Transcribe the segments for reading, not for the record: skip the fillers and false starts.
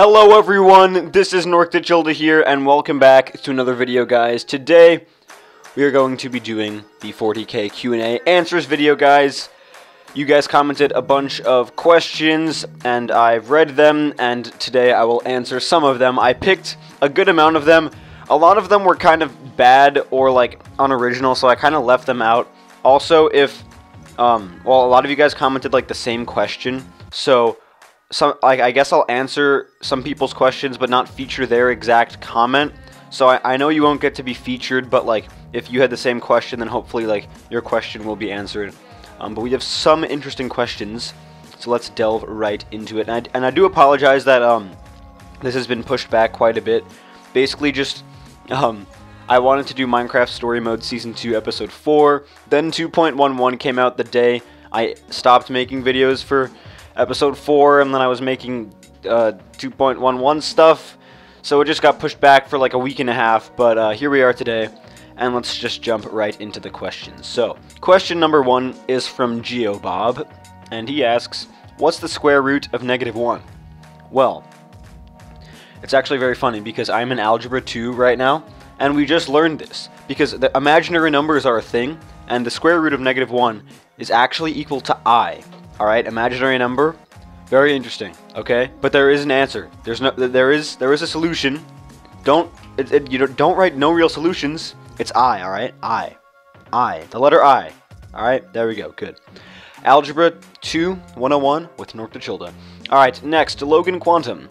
Hello everyone, this is Norcda Childa here, and welcome back to another video, guys. Today, we are going to be doing the 40k Q&A answers video, guys. You guys commented a bunch of questions, and I've read them, and today I will answer some of them. I picked a good amount of them. A lot of them were kind of bad or, like, unoriginal, so I kind of left them out. Also, if, well, a lot of you guys commented, like, the same question, so I guess I'll answer some people's questions, but not feature their exact comment. So I know you won't get to be featured, but like if you had the same question, then hopefully like your question will be answered. But we have some interesting questions, so let's delve right into it. And I do apologize that this has been pushed back quite a bit. Basically, just I wanted to do Minecraft Story Mode Season 2 Episode 4. Then 2.11 came out the day I stopped making videos for Episode 4, and then I was making 2.11 stuff, so it just got pushed back for like a week and a half, but here we are today, and let's just jump right into the questions. So, question number 1 is from GeoBob, and he asks, what's the square root of -1? Well, it's actually very funny, because I'm in Algebra 2 right now, and we just learned this, because the imaginary numbers are a thing, and the square root of -1 is actually equal to I. Alright, imaginary number, very interesting, okay? But there is an answer. There is a solution. Don't write no real solutions. It's I, alright? I. The letter I. Alright, there we go, good. Algebra 2 101 with Norcda Childa. Alright, next, Logan Quantum.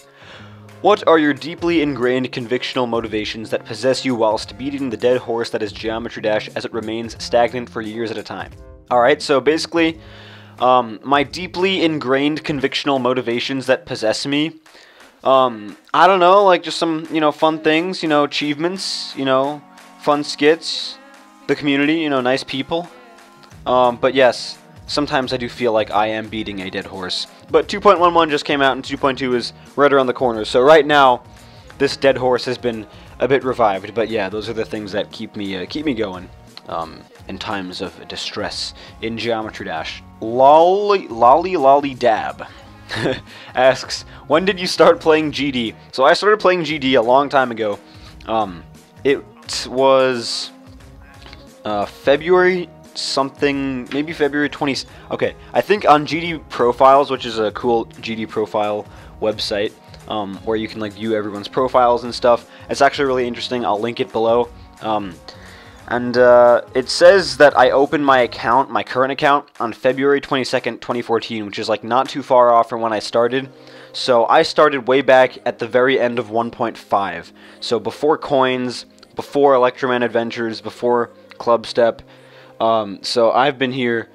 What are your deeply ingrained convictional motivations that possess you whilst beating the dead horse that is Geometry Dash as it remains stagnant for years at a time? Alright, so basically, my deeply ingrained convictional motivations that possess me, I don't know, like just some, fun things, achievements, fun skits, the community, nice people. But yes, sometimes I do feel like I am beating a dead horse. But 2.11 just came out and 2.2 is right around the corner, so right now, this dead horse has been a bit revived. But yeah, those are the things that keep me going. In times of distress in Geometry Dash. Lolly Dab asks, when did you start playing GD? So I started playing GD a long time ago. It was February something, maybe February 20th. Okay, I think on GD Profiles, which is a cool GD profile website, where you can like view everyone's profiles and stuff. It's actually really interesting. I'll link it below. And it says that I opened my account, my current account, on February 22nd, 2014, which is like not too far off from when I started. So I started way back at the very end of 1.5. So before coins, before Electroman Adventures, before Club Step. So I've been here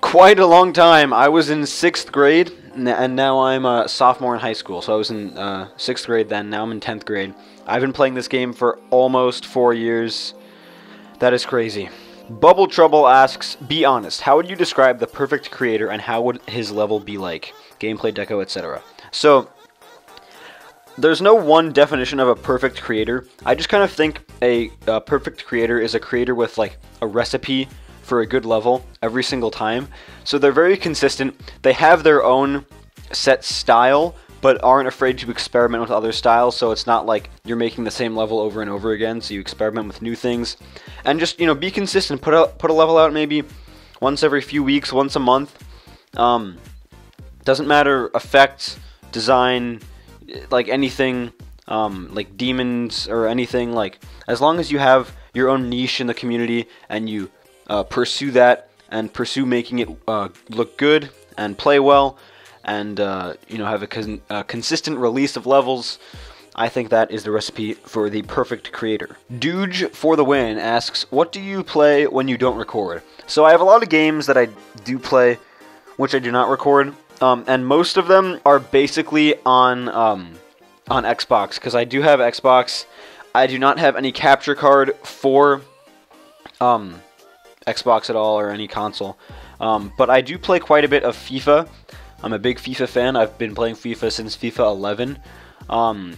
quite a long time. I was in 6th grade, and now I'm a sophomore in high school. So I was in 6th grade then, now I'm in 10th grade. I've been playing this game for almost 4 years. That is crazy. Bubble Trouble asks, be honest, how would you describe the perfect creator and how would his level be like? Gameplay, deco, etc. So, there's no one definition of a perfect creator. I just kind of think a perfect creator is a creator with like a recipe for a good level every single time. So they're very consistent. They have their own set style, but aren't afraid to experiment with other styles, so it's not like you're making the same level over and over again, so you experiment with new things. And just, be consistent, put a level out maybe once every few weeks, once a month. Doesn't matter, effect, design, like anything, like demons or anything, like, as long as you have your own niche in the community, and you pursue that, and pursue making it look good, and play well, and have a consistent release of levels, I think that is the recipe for the perfect creator. Dooge for the win asks, what do you play when you don't record? So I have a lot of games that I do play which I do not record, and most of them are basically on Xbox, because I do have Xbox. I do not have any capture card for Xbox at all, or any console, but I do play quite a bit of FIFA. I'm a big FIFA fan. I've been playing FIFA since FIFA 11.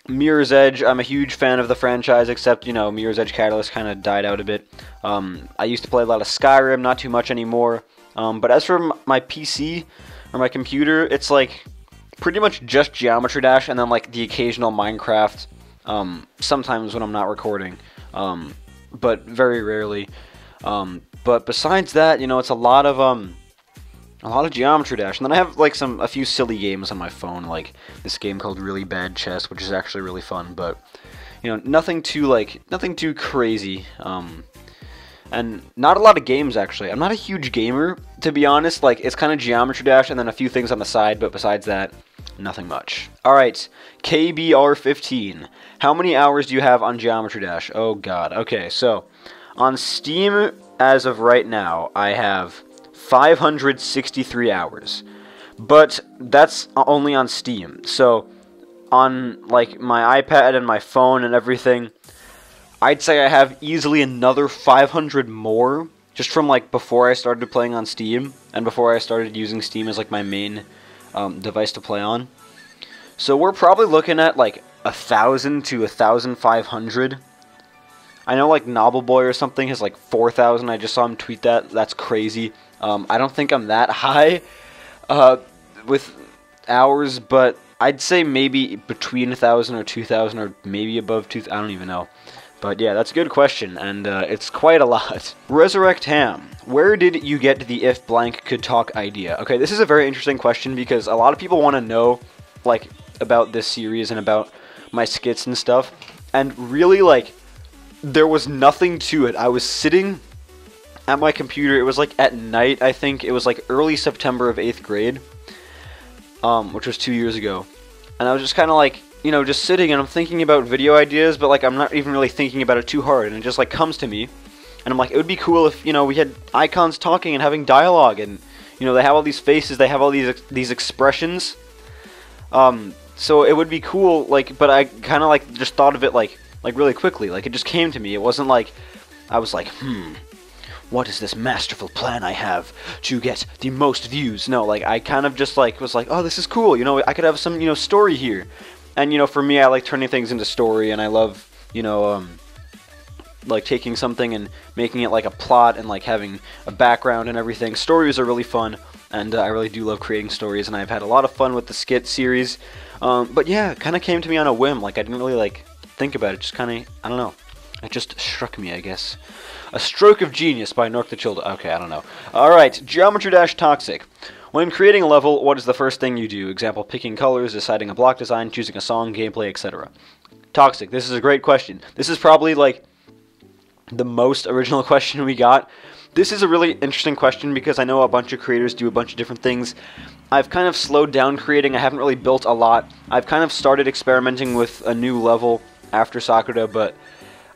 Mirror's Edge, I'm a huge fan of the franchise, except, Mirror's Edge Catalyst kind of died out a bit. I used to play a lot of Skyrim, not too much anymore. But as for my PC, or my computer, it's like pretty much just Geometry Dash, and then like the occasional Minecraft, sometimes when I'm not recording, but very rarely. But besides that, you know, it's a lot of Geometry Dash, and then I have like a few silly games on my phone, like this game called Really Bad Chess, which is actually really fun, but you know, nothing too crazy. And not a lot of games, actually. I'm not a huge gamer, to be honest. Like, it's kind of Geometry Dash and then a few things on the side, but besides that, nothing much. Alright, KBR15. How many hours do you have on Geometry Dash? Oh, God. Okay, so, on Steam, as of right now, I have 563 hours. But that's only on Steam. So, on, like, my iPad and my phone and everything, I'd say I have easily another 500 more, just from like before I started playing on Steam, and before I started using Steam as like my main device to play on. So we're probably looking at like 1,000 to 1,500. I know like Nobbleboy or something has like 4,000. I just saw him tweet that. That's crazy. I don't think I'm that high with hours, but I'd say maybe between 1,000 or 2,000, or maybe above 2,000. I don't even know. But yeah, that's a good question, and it's quite a lot. Resurrect Ham, where did you get the if blank could talk idea? Okay, this is a very interesting question because a lot of people want to know, like, about this series and about my skits and stuff. And really, like, there was nothing to it. I was sitting at my computer. It was like at night, I think. It was like early September of 8th grade, which was 2 years ago. And I was just kind of like, you know, just sitting, and I'm thinking about video ideas, but like I'm not even really thinking about it too hard, and it just like comes to me, and I'm like, it would be cool if, you know, we had icons talking and having dialogue, and you know, they have all these faces, they have all these expressions, so it would be cool, like, but I kind of like just thought of it like really quickly, like it just came to me. It wasn't like I was like, what is this masterful plan I have to get the most views? No, like I kind of just like was like, oh, this is cool, you know, I could have some, you know, story here. And, you know, for me, I like turning things into story, and I love, you know, like taking something and making it like a plot and like having a background and everything. Stories are really fun, and I really do love creating stories, and I've had a lot of fun with the skit series. But yeah, it kind of came to me on a whim. Like, I didn't really like think about it. Just kind of, I don't know. It just struck me, I guess. A Stroke of Genius by Norcda Childa. Okay, I don't know. Alright, Geometry Dash Toxic. When creating a level, what is the first thing you do? Example, picking colors, deciding a block design, choosing a song, gameplay, etc. Toxic, this is a great question. This is probably, like, the most original question we got. This is a really interesting question because I know a bunch of creators do a bunch of different things. I've kind of slowed down creating. I haven't really built a lot. I've kind of started experimenting with a new level after Sakura, but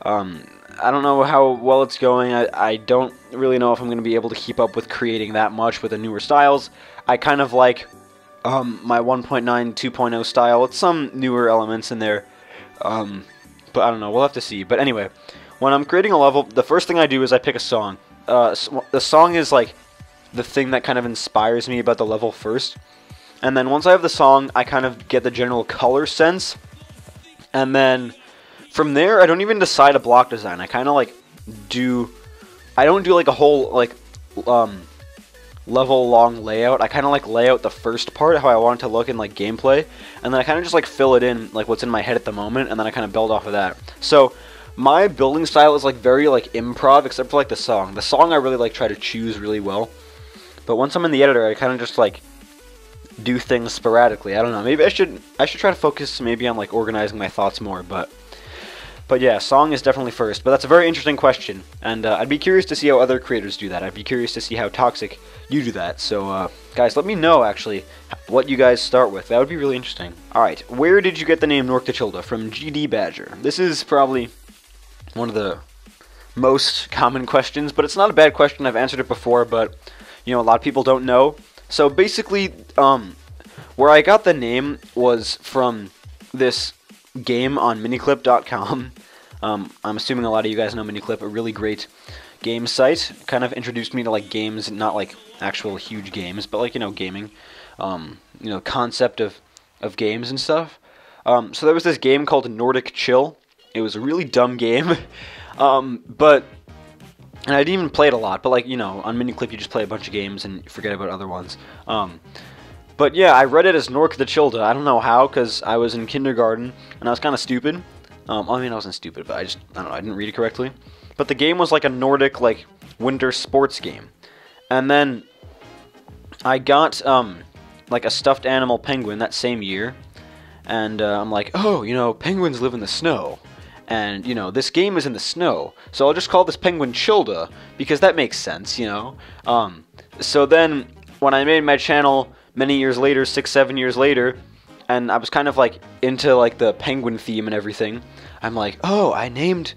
I don't know how well it's going. I don't really know if I'm going to be able to keep up with creating that much with the newer styles. I kind of like my 1.9 2.0 style with some newer elements in there. But I don't know. We'll have to see. But anyway, when I'm creating a level, the first thing I do is I pick a song. The song is like the thing that kind of inspires me about the level first. And then once I have the song, I kind of get the general color sense. And then from there, I don't even decide a block design. I kind of like I don't do like a whole like level long layout. I kind of like lay out the first part, how I want it to look in like gameplay, and then I kind of just like fill it in like what's in my head at the moment, and then I kind of build off of that. So my building style is like very like improv, except for like the song. The song I really like try to choose really well, but once I'm in the editor, I kind of just like do things sporadically. I don't know. Maybe I should try to focus maybe on like organizing my thoughts more, but yeah, song is definitely first. But that's a very interesting question, and I'd be curious to see how other creators do that. I'd be curious to see how toxic you do that. So, guys, let me know, actually, what you guys start with. That would be really interesting. Alright, where did you get the name Norcda Childa? From GD Badger. This is probably one of the most common questions, but it's not a bad question. I've answered it before, but, you know, a lot of people don't know. So, basically, where I got the name was from this game on miniclip.com. I'm assuming a lot of you guys know Miniclip, a really great game site. Kind of introduced me to like games, not like actual huge games, but like, you know, gaming, you know, concept of games and stuff. So there was this game called Norcda Childa. It was a really dumb game, but and I didn't even play it a lot. But like, you know, on Miniclip you just play a bunch of games and forget about other ones. But yeah, I read it as Norcda Childa. I don't know how, because I was in kindergarten, and I was kind of stupid. I mean, I wasn't stupid, but I don't know, I didn't read it correctly. But the game was like a Nordic, like, winter sports game. And then I got, like, a stuffed animal penguin that same year. And I'm like, oh, you know, penguins live in the snow. And, you know, this game is in the snow. So I'll just call this penguin Childa, because that makes sense, you know. So then, when I made my channel many years later, 6-7 years later, and I was kind of, like, into, like, the penguin theme and everything, I'm like, oh, I named,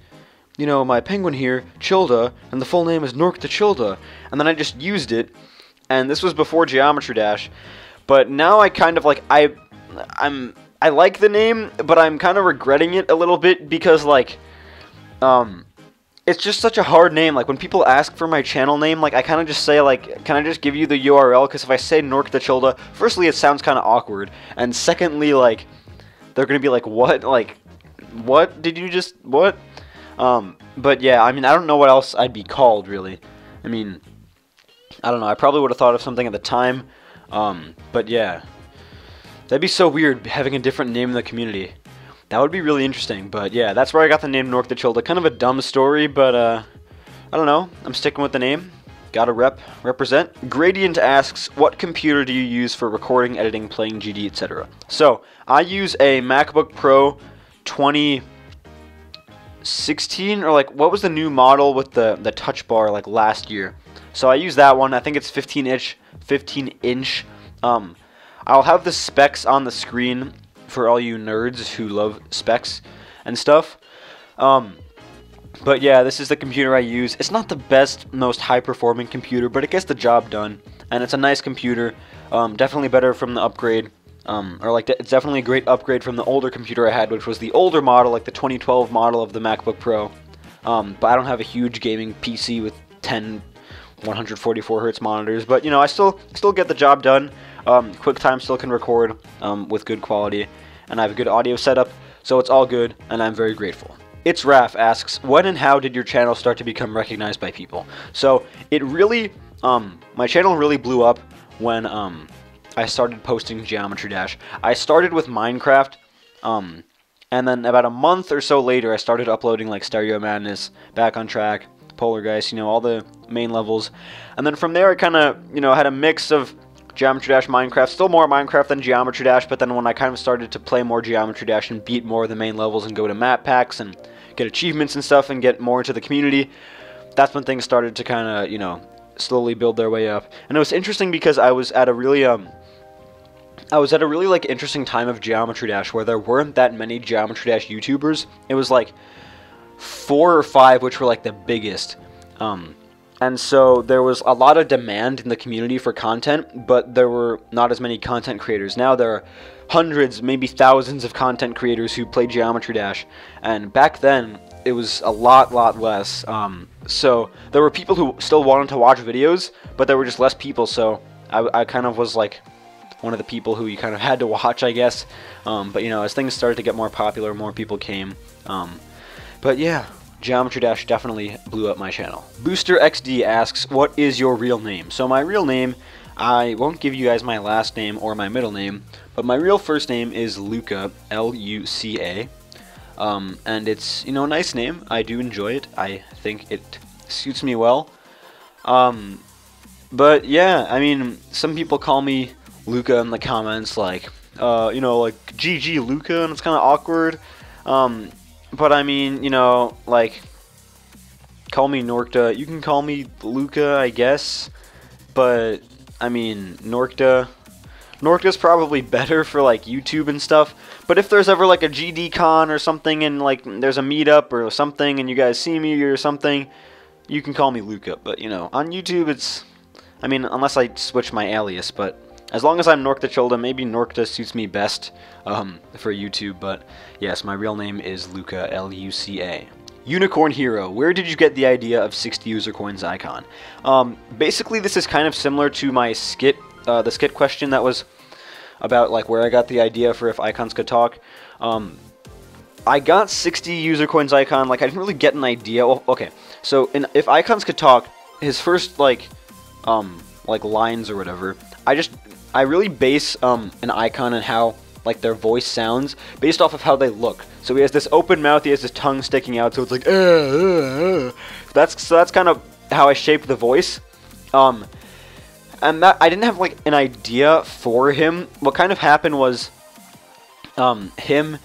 you know, my penguin here Childa, and the full name is Norcda Childa. And then I just used it, and this was before Geometry Dash. But now I kind of, like, I like the name, but I'm kind of regretting it a little bit because, like, it's just such a hard name. Like, when people ask for my channel name, like, I kind of just say, like, can I just give you the URL? Because if I say Norcda Childa, firstly, it sounds kind of awkward, and secondly, like, they're gonna be like, what? Like, what did you just, what? But yeah, I mean, I don't know what else I'd be called, really. I mean, I don't know, I probably would have thought of something at the time, but yeah. That'd be so weird, having a different name in the community. That would be really interesting, but yeah, that's where I got the name Norcda Childa. Kind of a dumb story, but I don't know. I'm sticking with the name. Gotta represent. Gradient asks, what computer do you use for recording, editing, playing GD, etc.? So, I use a MacBook Pro 2016, or like, what was the new model with the touch bar, like, last year? So I use that one. I think it's 15-inch. I'll have the specs on the screen for all you nerds who love specs and stuff. But yeah, this is the computer I use. It's not the best, most high-performing computer, but it gets the job done. And it's a nice computer. Definitely better from the upgrade. It's definitely a great upgrade from the older computer I had, which was the older model, like the 2012 model of the MacBook Pro. But I don't have a huge gaming PC with 10 144 hertz monitors, but you know, I still get the job done. QuickTime still can record with good quality, and I have a good audio setup, so it's all good, and I'm very grateful. It's Raf asks, when and how did your channel start to become recognized by people? So it really, my channel really blew up when I started posting Geometry Dash. I started with Minecraft, and then about a month or so later, I started uploading like Stereo Madness, Back on Track, Polargeist, you know, all the main levels. And then from there, I kind of, you know, had a mix of Geometry Dash, Minecraft, still more Minecraft than Geometry Dash, but then when I kind of started to play more Geometry Dash and beat more of the main levels and go to map packs and get achievements and stuff and get more into the community, that's when things started to kind of, you know, slowly build their way up. And it was interesting because I was at a really like interesting time of Geometry Dash where there weren't that many Geometry Dash YouTubers. It was like 4 or 5 which were like the biggest. And so there was a lot of demand in the community for content, but there were not as many content creators. Now there are hundreds, maybe thousands of content creators who play Geometry Dash, and back then it was a lot less. So there were people who still wanted to watch videos, but there were just less people, so I kind of was like one of the people who you kind of had to watch, I guess. But you know, as things started to get more popular, more people came. But yeah, Geometry Dash definitely blew up my channel. Booster XD asks, what is your real name? So my real name, I won't give you guys my last name or my middle name, but my real first name is Luca, L-U-C-A. And it's, you know, a nice name. I do enjoy it. I think it suits me well. But yeah, I mean, some people call me Luca in the comments, like, you know, like, GG Luca, and it's kind of awkward. But I mean, you know, like, call me Norcda. You can call me Luca, I guess. But, I mean, Norcda's probably better for, like, YouTube and stuff. But if there's ever, like, a GD con or something, and, like, there's a meetup or something, and you guys see me or something, you can call me Luca. But, you know, on YouTube, it's, I mean, unless I switch my alias, but as long as I'm Norcda Childa, maybe Norcda suits me best for YouTube, but yes, my real name is Luca, L-U-C-A. Unicorn Hero, where did you get the idea of 60 user coins icon? Basically, this is kind of similar to my skit, the skit question that was about like where I got the idea for if icons could talk. I got 60 user coins icon, like I didn't really get an idea. Well, okay, so if icons could talk, his first like like lines or whatever, I really base an icon and how like their voice sounds based off of how they look. So he has this open mouth, he has his tongue sticking out, so it's like That's kind of how I shaped the voice. And that I didn't have like an idea for him. What kind of happened was him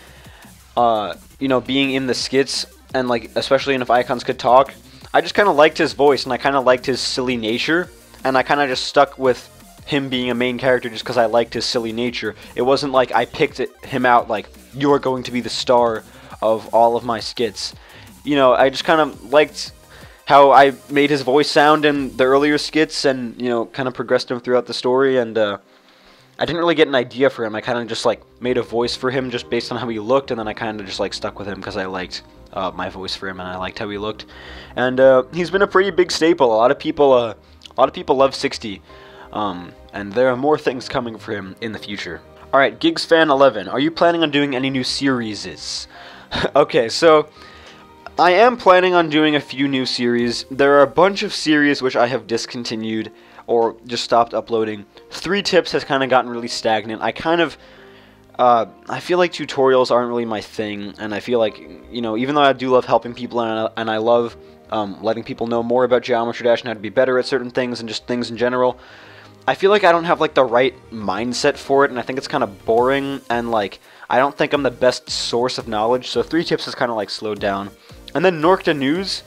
you know, being in the skits, and like especially in If Icons Could Talk, I just kind of liked his voice, and I kind of liked his silly nature, and I kind of just stuck with him being a main character just because I liked his silly nature. It wasn't like I picked him out like, you're going to be the star of all of my skits. You know, I just kind of liked how I made his voice sound in the earlier skits, and, you know, kind of progressed him throughout the story, and I didn't really get an idea for him. I kind of just like made a voice for him just based on how he looked, and then I kind of just like stuck with him because I liked my voice for him, and I liked how he looked. And he's been a pretty big staple. A lot of people love 60, and there are more things coming for him in the future. All right, GigsFan11, are you planning on doing any new series? Okay, so I am planning on doing a few new series. There are a bunch of series which I have discontinued or just stopped uploading. 3 Tips has kind of gotten really stagnant. I feel like tutorials aren't really my thing, and I feel like, you know, even though I do love helping people, and I love letting people know more about Geometry Dash and how to be better at certain things and just things in general, I feel like I don't have like the right mindset for it, and I think it's kind of boring, and like I don't think I'm the best source of knowledge, so 3 Tips has kind of like slowed down. And then Norcda News,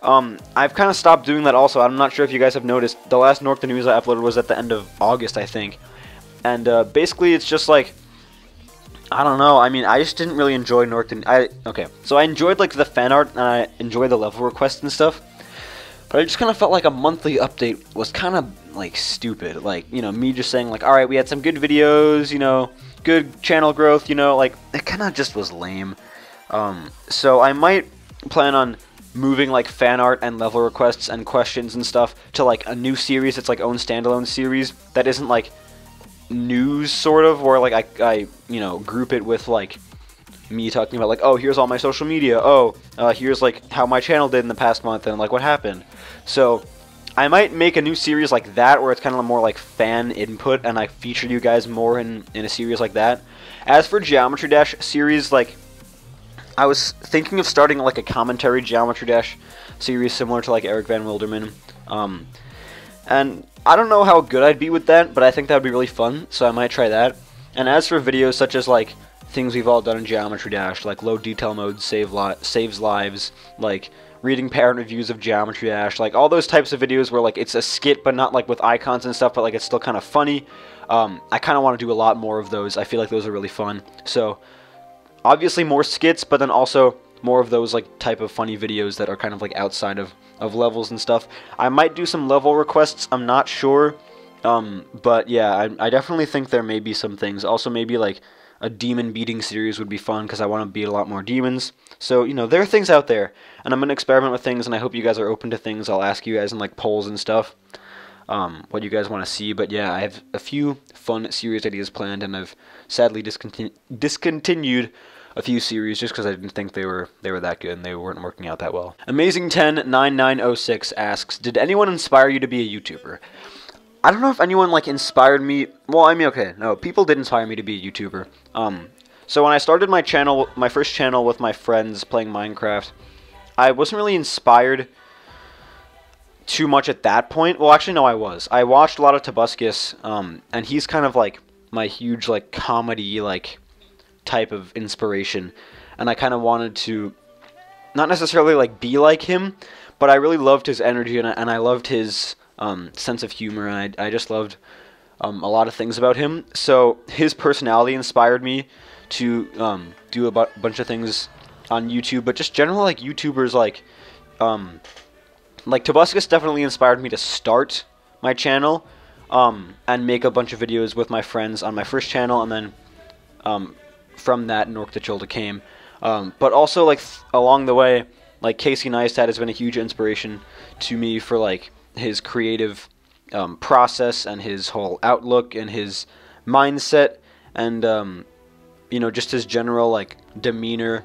I've kind of stopped doing that also. I'm not sure if you guys have noticed, the last Norcda News I uploaded was at the end of August, I think. And basically it's just like, I don't know, I mean, I just didn't really enjoy Norcda. Okay, so I enjoyed like the fan art, and I enjoyed the level requests and stuff, but I just kind of felt like a monthly update was kind of like stupid. Like, you know, me just saying like, alright, we had some good videos, you know, good channel growth, you know, like, it kind of just was lame. So I might plan on moving like fan art and level requests and questions and stuff to like a new series. It's like own standalone series that isn't like news, sort of, where like I you know, group it with like me talking about like, oh, here's all my social media, oh, here's like how my channel did in the past month and like what happened. So I might make a new series like that, where it's kind of more like fan input, and I feature you guys more in a series like that. As for Geometry Dash series, like, I was thinking of starting like a commentary Geometry Dash series similar to like Eric Van Wilderman, and I don't know how good I'd be with that, but I think that would be really fun, so I might try that. And as for videos such as like things we've all done in Geometry Dash, like low detail mode saves lives, like reading parent reviews of Geometry Dash, like all those types of videos where like it's a skit but not like with icons and stuff, but like it's still kind of funny. I kind of want to do a lot more of those. I feel like those are really fun. So obviously more skits, but then also more of those like type of funny videos that are kind of like outside of levels and stuff. I might do some level requests, I'm not sure, but yeah, I definitely think there may be some things. Also maybe like a demon beating series would be fun, because I want to beat a lot more demons. So, you know, there are things out there, and I'm going to experiment with things, and I hope you guys are open to things. I'll ask you guys in like polls and stuff what you guys want to see. But yeah, I have a few fun series ideas planned, and I've sadly discontinued a few series just because I didn't think they were that good and they weren't working out that well. Amazing109906 asks, did anyone inspire you to be a YouTuber? I don't know if anyone like inspired me. Well, I mean, okay, no, people did inspire me to be a YouTuber. So when I started my channel, my first channel with my friends playing Minecraft, I wasn't really inspired too much at that point. Well, actually, no, I was. I watched a lot of Tobuscus, and he's kind of like my huge like comedy like type of inspiration, and I kind of wanted to not necessarily like be like him, but I really loved his energy, and I loved his sense of humor, and I just loved a lot of things about him. So his personality inspired me to do a bunch of things on YouTube, but just general like YouTubers like Tobuscus definitely inspired me to start my channel and make a bunch of videos with my friends on my first channel, and then from that Norcda Childa came. But also like along the way, like Casey Neistat has been a huge inspiration to me for like his creative process and his whole outlook and his mindset, and you know, just his general like demeanor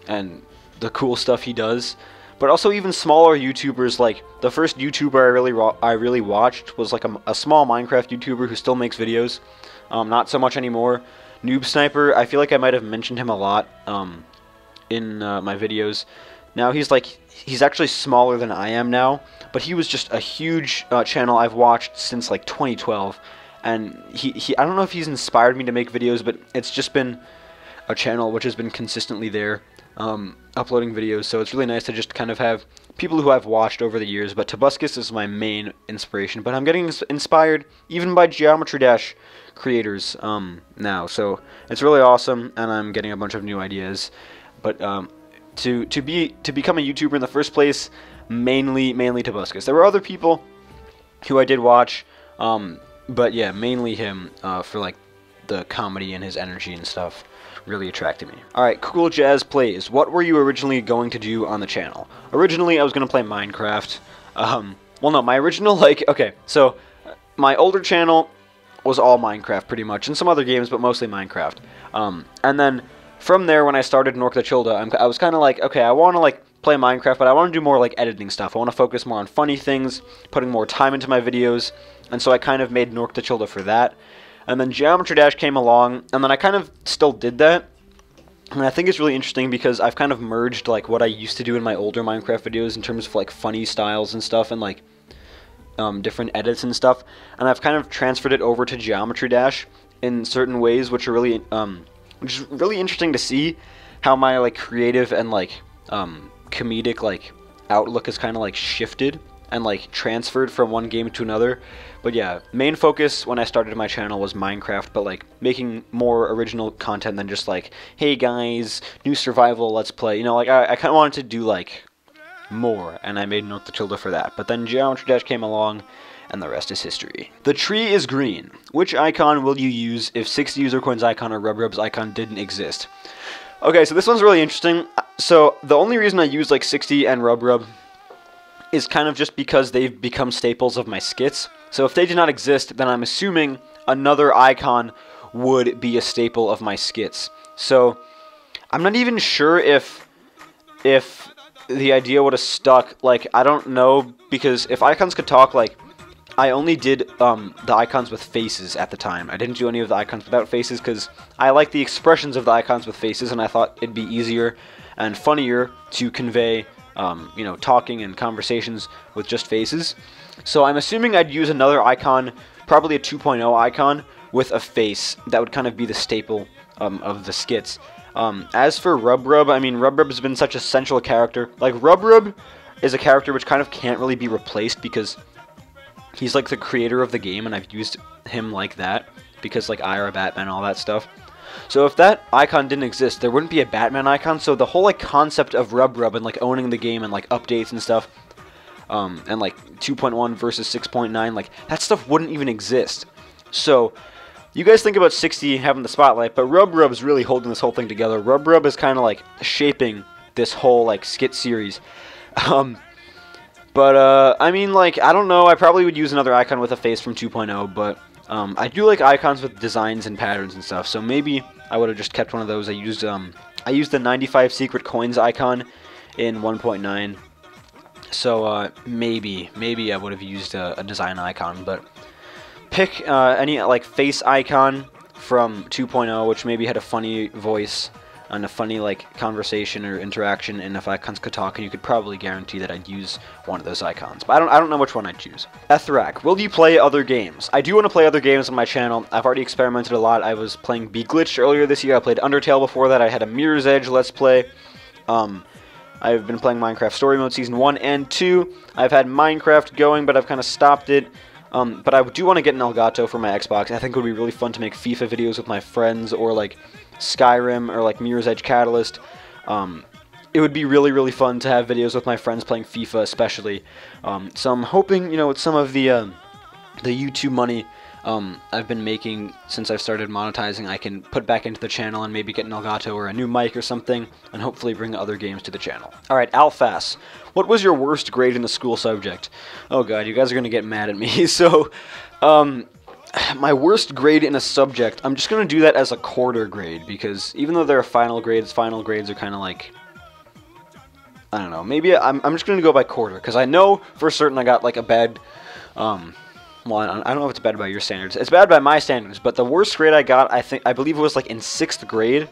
and the cool stuff he does. but also even smaller YouTubers. Like the first YouTuber I really watched was like a small Minecraft YouTuber who still makes videos, not so much anymore. Noob Sniper, I feel like I might have mentioned him a lot in my videos. Now he's actually smaller than I am now, but he was just a huge channel I've watched since like 2012, and I don't know if he's inspired me to make videos, but it's just been a channel which has been consistently there, uploading videos, so it's really nice to just kind of have people who I've watched over the years. But Tobuscus is my main inspiration, but I'm getting inspired even by Geometry Dash creators now, so it's really awesome, and I'm getting a bunch of new ideas. But to become a YouTuber in the first place, mainly Tobuscus. There were other people who I did watch, but yeah, mainly him for like the comedy and his energy and stuff really attracted me. Alright, Cool Jazz Plays. What were you originally going to do on the channel? Originally, I was going to play Minecraft. Well, no, my original, okay, so my older channel was all Minecraft pretty much, and some other games, but mostly Minecraft. And then from there, when I started Norcda Childa, I was kind of like, okay, I want to like play Minecraft, but I want to do more like editing stuff. I want to focus more on funny things, putting more time into my videos, and so I kind of made Norcda Childa for that. And then Geometry Dash came along, and then I kind of still did that. And I think it's really interesting because I've kind of merged like what I used to do in my older Minecraft videos in terms of like funny styles and stuff, and like different edits and stuff, and I've kind of transferred it over to Geometry Dash in certain ways, which are really which is really interesting to see how my like creative and like comedic like outlook is kind of like shifted and like transferred from one game to another. But yeah, main focus when I started my channel was Minecraft, but like making more original content than just like, hey guys, new survival, let's play. You know, like I kind of wanted to do like more, and I made Norcda Childa for that. But then Geometry Dash came along, and the rest is history. The tree is green. Which icon will you use if 60 user coins icon or Rubrub's icon didn't exist? Okay, so this one's really interesting. So the only reason I use like 60 and Rubrub is kind of just because they've become staples of my skits. So if they did not exist, then I'm assuming another icon would be a staple of my skits. So I'm not even sure if the idea would have stuck. Like, I don't know, because if icons could talk, like, I only did the icons with faces at the time. I didn't do any of the icons without faces because I like the expressions of the icons with faces, and I thought it'd be easier and funnier to convey you know, talking and conversations with just faces. So I'm assuming I'd use another icon, probably a 2.0 icon, with a face. That would kind of be the staple of the skits. As for Rubrub, I mean, Rubrub has been such a central character. Like, Rubrub is a character which kind of can't really be replaced because he's like the creator of the game, and I've used him like that because like Ira, Batman, all that stuff. So if that icon didn't exist, there wouldn't be a Batman icon. So the whole like concept of Rubrub and like owning the game and like updates and stuff, and like 2.1 versus 6.9, like that stuff wouldn't even exist. So you guys think about 60 having the spotlight, but Rubrub is really holding this whole thing together. Rubrub is kind of like shaping this whole like skit series. I mean, like, I don't know, I probably would use another icon with a face from 2.0, but I do like icons with designs and patterns and stuff, so maybe I would have just kept one of those. I used the 95 secret coins icon in 1.9, so maybe I would have used a design icon, but pick any like face icon from 2.0, which maybe had a funny voice and a funny like conversation or interaction, and if icons could talk, and you could probably guarantee that I'd use one of those icons. But I don't know which one I'd choose. Ethrak, will you play other games? I do want to play other games on my channel. I've already experimented a lot. I was playing Be Glitched earlier this year. I played Undertale before that. I had a Mirror's Edge Let's Play. I've been playing Minecraft Story Mode Season 1 and 2. I've had Minecraft going, but I've kind of stopped it. But I do want to get an Elgato for my Xbox. I think it would be really fun to make FIFA videos with my friends, or like Skyrim, or like Mirror's Edge Catalyst. It would be really fun to have videos with my friends playing FIFA, especially. So I'm hoping, you know, with some of the YouTube money I've been making since I've started monetizing, I can put back into the channel and maybe get an Elgato or a new mic or something, and hopefully bring other games to the channel. Alright, Alphas, what was your worst grade in the school subject? Oh god, you guys are going to get mad at me. So, my worst grade in a subject, I'm just going to do that as a quarter grade, because even though they're final grades are kind of like, I don't know. Maybe I'm just gonna go by quarter because I know for certain I got like a bad. Well, I don't know if it's bad by your standards. It's bad by my standards, but the worst grade I got, I believe it was like in 6th grade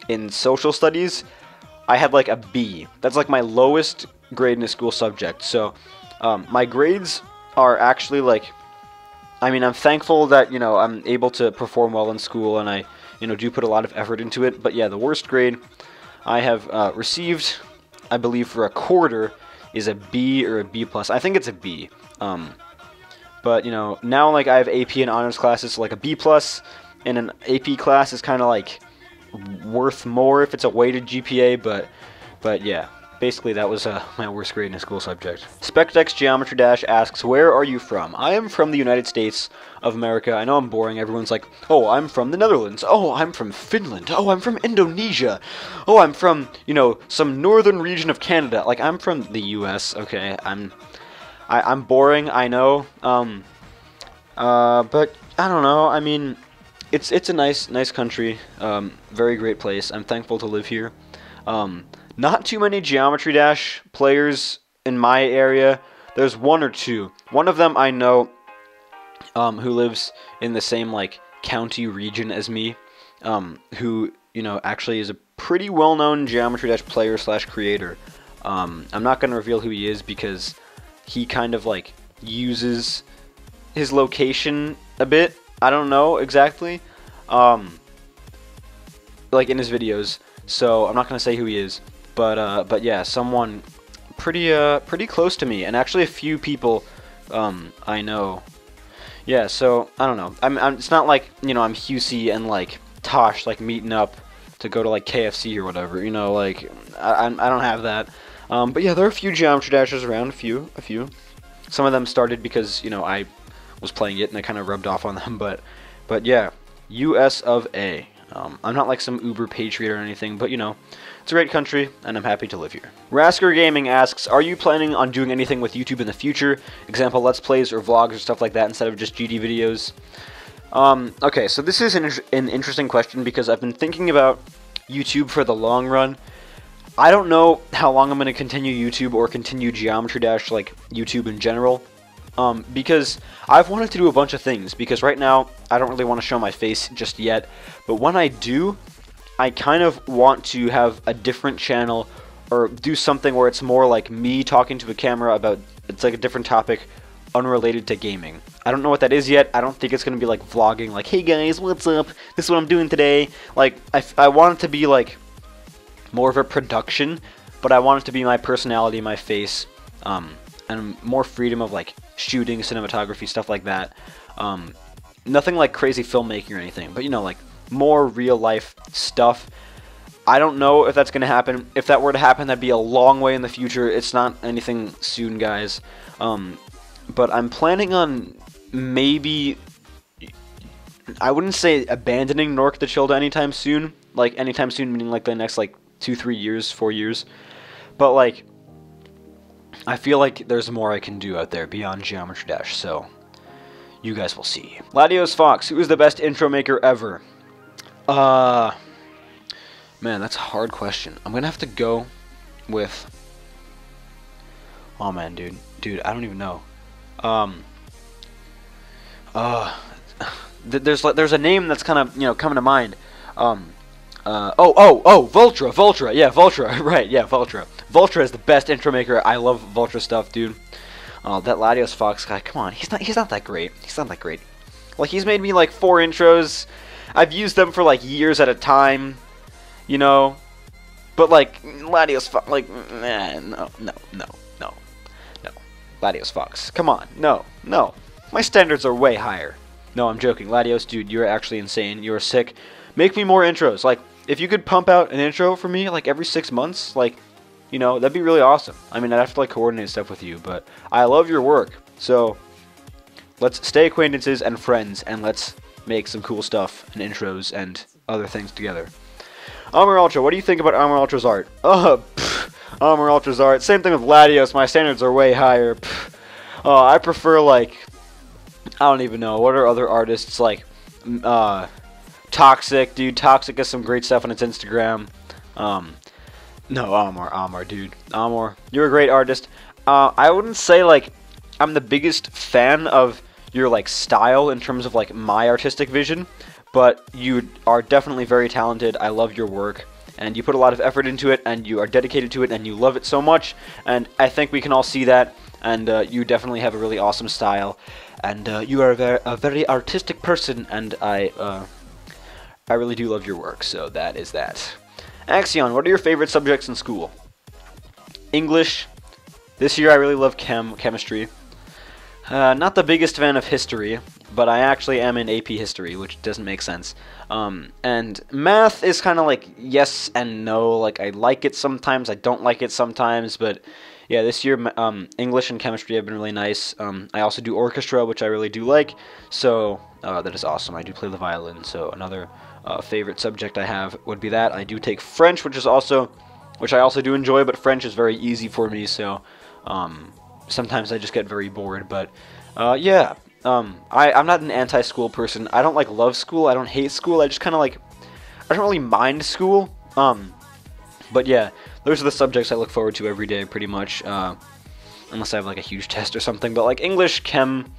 in social studies. I had like a B. That's like my lowest grade in a school subject. So my grades are actually like, I mean, I'm thankful that, you know, I'm able to perform well in school and I, you know, do put a lot of effort into it. But yeah, the worst grade I have received, I believe for a quarter, is a B or a B+. I think it's a B. But, you know, now, like, I have AP and honors classes, so, like, a B+, and an AP class is kind of, like, worth more if it's a weighted GPA, but yeah. Basically, that was my worst grade in a school subject. SpecDex Geometry Dash asks, where are you from? I am from the United States of America. I know I'm boring. Everyone's like, oh, I'm from the Netherlands. Oh, I'm from Finland. Oh, I'm from Indonesia. Oh, I'm from, you know, some northern region of Canada. Like, I'm from the US, okay? I'm boring, I know. But I don't know. I mean, it's a nice country. Very great place. I'm thankful to live here. Not too many Geometry Dash players in my area. There's one or two. One of them I know, who lives in the same like county region as me, who, you know, actually is a pretty well-known Geometry Dash player / creator. I'm not gonna reveal who he is because he kind of like uses his location a bit. I don't know exactly, like in his videos. So I'm not gonna say who he is. But yeah, someone pretty close to me, and actually a few people I know. Yeah, so I don't know. It's not like, you know, I'm Husey and like Tosh like meeting up to go to like KFC or whatever. You know, like I don't have that. But yeah, there are a few Geometry Dashers around. A few. Some of them started because, you know, I was playing it and I kind of rubbed off on them. But yeah, US of A. I'm not like some uber patriot or anything, but, you know, it's a great country, and I'm happy to live here. Rasker Gaming asks, are you planning on doing anything with YouTube in the future? Example, Let's Plays or vlogs or stuff like that instead of just GD videos? Okay, so this is an interesting question because I've been thinking about YouTube for the long run. I don't know how long I'm going to continue YouTube or continue Geometry Dash, like YouTube in general. Because I've wanted to do a bunch of things, because right now I don't really want to show my face just yet, but when I do, I kind of want to have a different channel or do something where it's more like me talking to a camera about, it's like a different topic unrelated to gaming. I don't know what that is yet. I don't think it's going to be like vlogging, like, hey guys, what's up? This is what I'm doing today. Like, I want it to be like more of a production, but I want it to be my personality, my face, and more freedom of like shooting, cinematography, stuff like that. Nothing like crazy filmmaking or anything, but, you know, like more real life stuff. I don't know if that's going to happen. If that were to happen, that'd be a long way in the future. It's not anything soon, guys. But I'm planning on maybe, I wouldn't say abandoning Norcda Childa anytime soon. Like, anytime soon meaning like the next like 2-3 years, 4 years. But like, I feel like there's more I can do out there beyond Geometry Dash, so you guys will see. Latios Fox, who is the best intro maker ever? Man, that's a hard question. I'm gonna have to go with, oh man, dude, I don't even know. There's a name that's kind of, you know, coming to mind. Vultra, yeah, Vultra, right, yeah, Vultra. Vultra is the best intro maker. I love Vultra stuff, dude. Oh, that Latios Fox guy, come on, he's not that great. He's not that great. Like, he's made me like 4 intros. I've used them for like years at a time, you know. But like Latios Fox, like, no. Latios Fox, come on, no. My standards are way higher. No, I'm joking. Latios, dude, you're actually insane. You're sick. Make me more intros. Like, if you could pump out an intro for me like every 6 months, like, you know, that'd be really awesome. I mean, I'd have to like coordinate stuff with you, but I love your work. So let's stay acquaintances and friends, and let's make some cool stuff and intros and other things together. Armour Ultra, what do you think about Armour Ultra's art? Armour Ultra's art. Same thing with Latios. My standards are way higher. I prefer, like, I don't even know. What are other artists like? Toxic, dude. Toxic has some great stuff on its Instagram. No, Armour, dude. Armour, you're a great artist. I wouldn't say, like, I'm the biggest fan of your, like, style in terms of, like, my artistic vision, but you are definitely very talented. I love your work, and you put a lot of effort into it, and you are dedicated to it, and you love it so much, and I think we can all see that, and you definitely have a really awesome style, and you are a very artistic person, and I really do love your work, so that is that. Axion, what are your favorite subjects in school? English. This year I really love chemistry. Not the biggest fan of history, but I actually am in AP history, which doesn't make sense. And math is kind of like yes and no. Like, I like it sometimes, I don't like it sometimes, but yeah, this year English and chemistry have been really nice. I also do orchestra, which I really do like, so that is awesome. I do play the violin, so another favorite subject I have would be that. I do take French, which I also do enjoy, but French is very easy for me, so sometimes I just get very bored. But yeah, I'm not an anti-school person. I don't like love school. I don't hate school. I just kind of like, I don't really mind school. But yeah, those are the subjects I look forward to every day, pretty much, unless I have like a huge test or something. But like English, chem,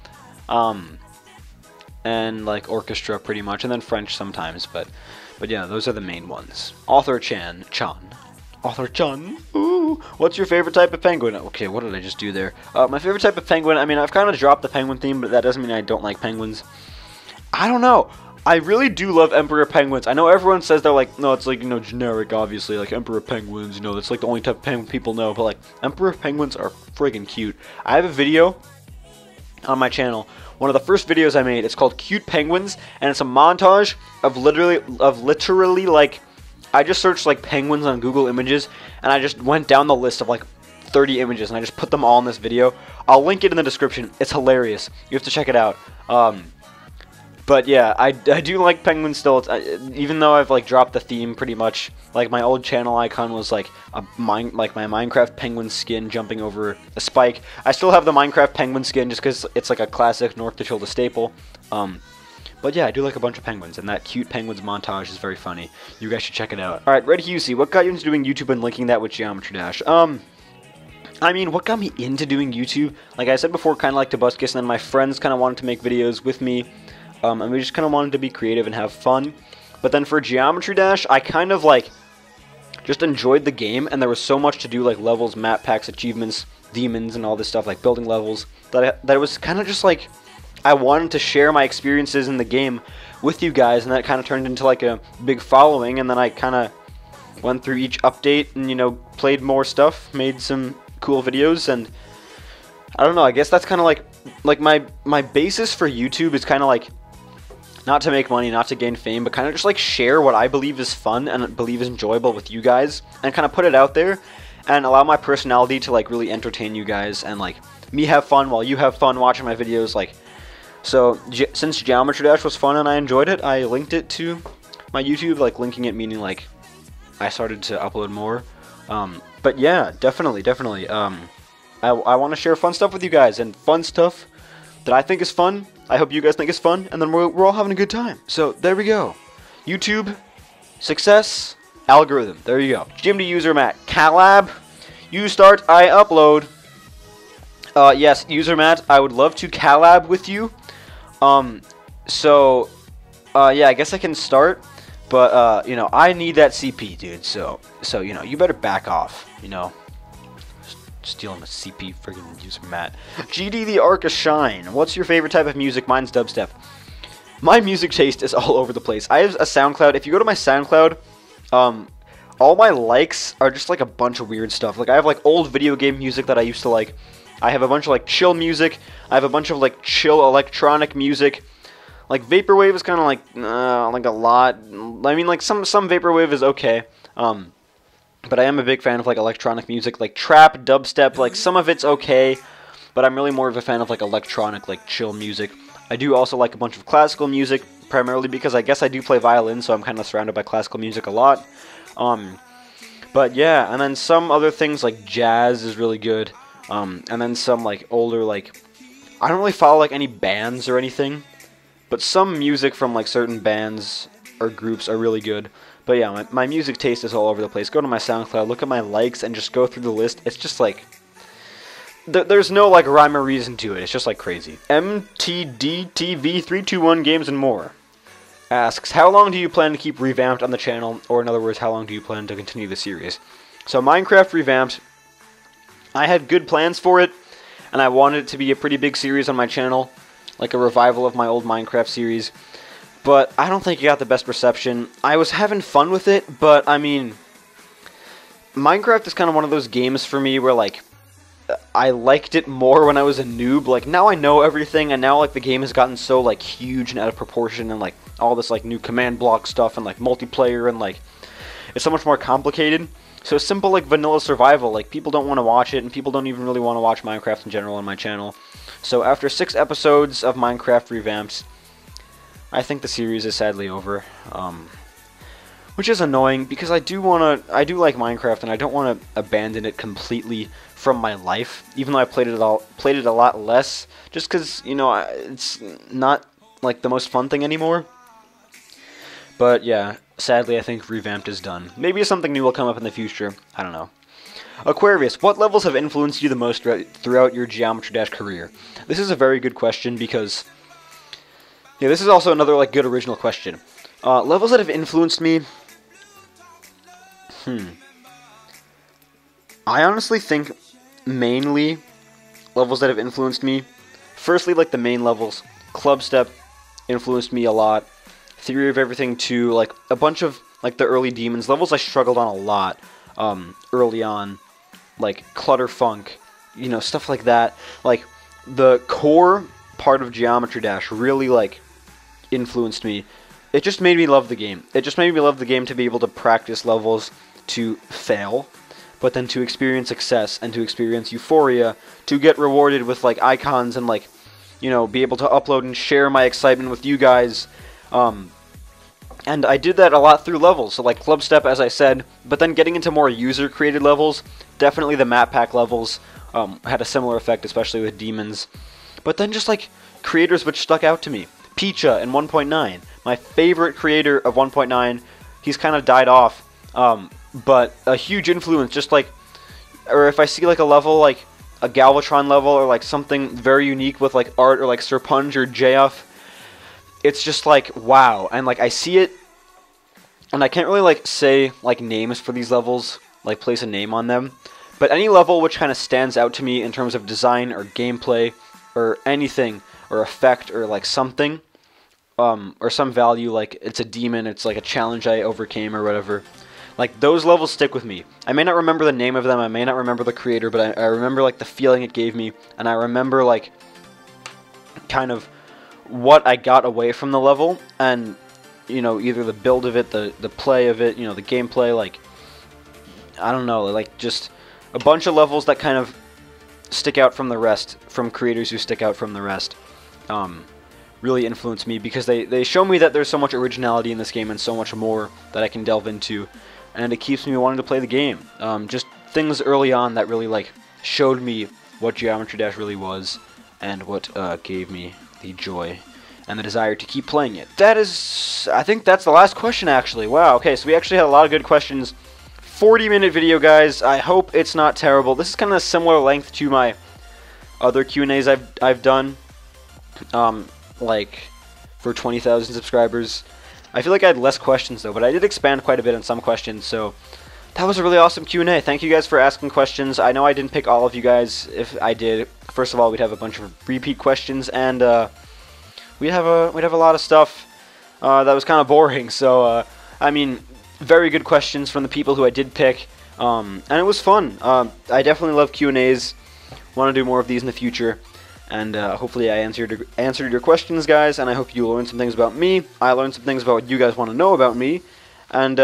and like orchestra pretty much, and then French sometimes, but yeah, those are the main ones. Author Chan. Ooh, what's your favorite type of penguin? Okay, what did I just do there? My favorite type of penguin, I mean, I've kind of dropped the penguin theme, but that doesn't mean I don't like penguins. I don't know. I really do love emperor penguins. I know everyone says they're like, no, it's like, you know, generic, obviously, like emperor penguins, you know, that's like the only type of penguin people know, but like, emperor penguins are friggin' cute. I have a video on my channel. One of the first videos I made, it's called Cute Penguins, and it's a montage of literally like, I just searched like penguins on Google Images, and I just went down the list of like 30 images, and I just put them all in this video. I'll link it in the description. It's hilarious. You have to check it out. But yeah, I do like penguins still. Even though I've like dropped the theme pretty much. Like my old channel icon was like my Minecraft penguin skin jumping over a spike. I still have the Minecraft penguin skin just because it's like a classic Norcda Childa staple. But yeah, I do like a bunch of penguins, and that Cute Penguins montage is very funny. You guys should check it out. Alright, Red Husey, what got you into doing YouTube and linking that with Geometry Dash? I mean, what got me into doing YouTube? Like I said before, kind of like Tobuscus, and then my friends kind of wanted to make videos with me. And we just kind of wanted to be creative and have fun. But then for Geometry Dash, I kind of like just enjoyed the game, and there was so much to do, like levels, map packs, achievements, demons, and all this stuff, like building levels, that it was kind of just like I wanted to share my experiences in the game with you guys, and that kind of turned into like a big following. And then I kind of went through each update and, you know, played more stuff, made some cool videos, and I don't know, I guess that's kind of like my basis for YouTube is kind of like not to make money, not to gain fame, but kind of just like share what I believe is fun and believe is enjoyable with you guys, and kind of put it out there and allow my personality to like really entertain you guys, and like me have fun while you have fun watching my videos. Like, so since Geometry Dash was fun and I enjoyed it, I linked it to my YouTube. Like linking it meaning like I started to upload more. But yeah, definitely. I want to share fun stuff with you guys, and fun stuff that I think is fun, I hope you guys think is fun, and then we're all having a good time. So there we go. YouTube, success, algorithm. There you go. GMD user Matt, collab, you start, I upload. Yes, user Matt, I would love to collab with you. Yeah, I guess I can start, but you know, I need that CP, dude. So you know, you better back off. You know. Stealing a CP friggin' user Matt. GD the Arc of Shine. What's your favorite type of music? Mine's dubstep. My music taste is all over the place. I have a SoundCloud. If you go to my SoundCloud, all my likes are just like a bunch of weird stuff. Like I have like old video game music that I used to like. I have a bunch of like chill music. I have a bunch of like chill electronic music. Like vaporwave is kind of like a lot. I mean, like some vaporwave is okay. But I am a big fan of like electronic music, like trap, dubstep, like some of it's okay, but I'm really more of a fan of like electronic, like chill music. I do also like a bunch of classical music, primarily because I guess I do play violin, so I'm kind of surrounded by classical music a lot. But yeah, and then some other things like jazz is really good, and then some like older, like, I don't really follow like any bands or anything, but some music from like certain bands or groups are really good. But yeah, my music taste is all over the place. Go to my SoundCloud, look at my likes, and just go through the list. It's just like, there's no like rhyme or reason to it. It's just like crazy. MTDTV321 Games and More asks, how long do you plan to keep Revamped on the channel? Or in other words, how long do you plan to continue the series? So Minecraft Revamped, I had good plans for it, and I wanted it to be a pretty big series on my channel, like a revival of my old Minecraft series. But I don't think it got the best reception. I was having fun with it, but I mean, Minecraft is kind of one of those games for me where like, I liked it more when I was a noob. Like, now I know everything, and now like the game has gotten so like huge and out of proportion, and like all this like new command block stuff and like multiplayer, and like it's so much more complicated. So simple like vanilla survival, like people don't want to watch it, and people don't even really want to watch Minecraft in general on my channel. So after 6 episodes of Minecraft Revamped, I think the series is sadly over, which is annoying because I do like Minecraft, and I don't want to abandon it completely from my life, even though I played it a lot less, just because, you know, it's not like the most fun thing anymore. But yeah, sadly I think Revamped is done. Maybe something new will come up in the future, I don't know. Aquarius, what levels have influenced you the most throughout your Geometry Dash career? This is a very good question because, yeah, this is also another like good original question. Levels that have influenced me, I honestly think mainly levels that have influenced me, firstly like the main levels. Club Step influenced me a lot. Theory of Everything 2, like a bunch of like the early Demons levels I struggled on a lot early on, like Clutter Funk, you know, stuff like that. Like the core part of Geometry Dash really like influenced me. It just made me love the game. It just made me love the game to be able to practice levels, to fail, but then to experience success and to experience euphoria, to get rewarded with like icons and like, you know, be able to upload and share my excitement with you guys. And I did that a lot through levels, so like Club Step, as I said, but then getting into more user-created levels, definitely the map pack levels had a similar effect, especially with Demons. But then just like creators which stuck out to me. Picha in 1.9, my favorite creator of 1.9, he's kind of died off, but a huge influence, just like, or if I see like a level, like a Galvatron level, or like something very unique with like art, or like Serpunge or JF, it's just like, wow. And like I see it, and I can't really like say like names for these levels, like place a name on them, but any level which kind of stands out to me in terms of design or gameplay or anything or effect or like something, or some value, like it's a demon, it's like a challenge I overcame or whatever, like those levels stick with me. I may not remember the name of them, I may not remember the creator, but I remember like the feeling it gave me, and I remember like kind of what I got away from the level, and you know, either the build of it, the play of it, you know, the gameplay, like I don't know, like just a bunch of levels that kind of stick out from the rest, from creators who stick out from the rest, really influenced me, because they show me that there's so much originality in this game and so much more that I can delve into, and it keeps me wanting to play the game. Just things early on that really like showed me what Geometry Dash really was, and what gave me the joy and the desire to keep playing it. That is, I think that's the last question actually. Wow, okay, so we actually had a lot of good questions. 40-minute video, guys. I hope it's not terrible. This is kind of a similar length to my other Q&As I've done, like for 20,000 subscribers. I feel like I had less questions though, but I did expand quite a bit on some questions, so that was a really awesome Q&A. Thank you guys for asking questions. I know I didn't pick all of you guys. If I did, first of all, we'd have a bunch of repeat questions, and we'd have a lot of stuff that was kind of boring. So I mean, very good questions from the people who I did pick, and it was fun. I definitely love Q&As. Want to do more of these in the future, and hopefully I answered your questions, guys. And I hope you learned some things about me. I learned some things about what you guys want to know about me, and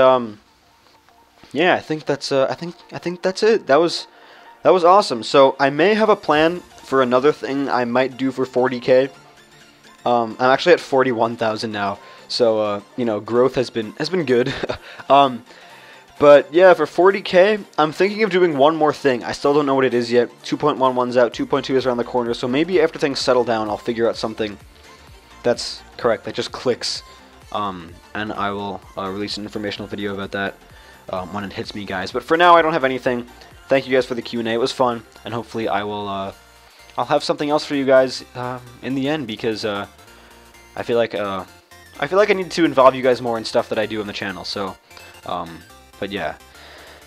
yeah, I think that's I think that's it. That was awesome. So I may have a plan for another thing I might do for 40K. I'm actually at 41,000 now, so you know, growth has been good. But yeah, for 40K, I'm thinking of doing one more thing. I still don't know what it is yet. 2.11's out, 2.2 is around the corner, so maybe after things settle down, I'll figure out something that's correct, that just clicks. and I will release an informational video about that when it hits me, guys. But for now, I don't have anything. Thank you guys for the Q&A. It was fun, and hopefully I will I'll have something else for you guys in the end, because I feel like I need to involve you guys more in stuff that I do on the channel. So, but yeah,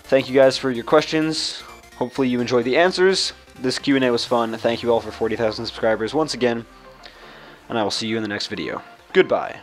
thank you guys for your questions. Hopefully you enjoyed the answers. This Q&A was fun. Thank you all for 40,000 subscribers once again, and I will see you in the next video. Goodbye.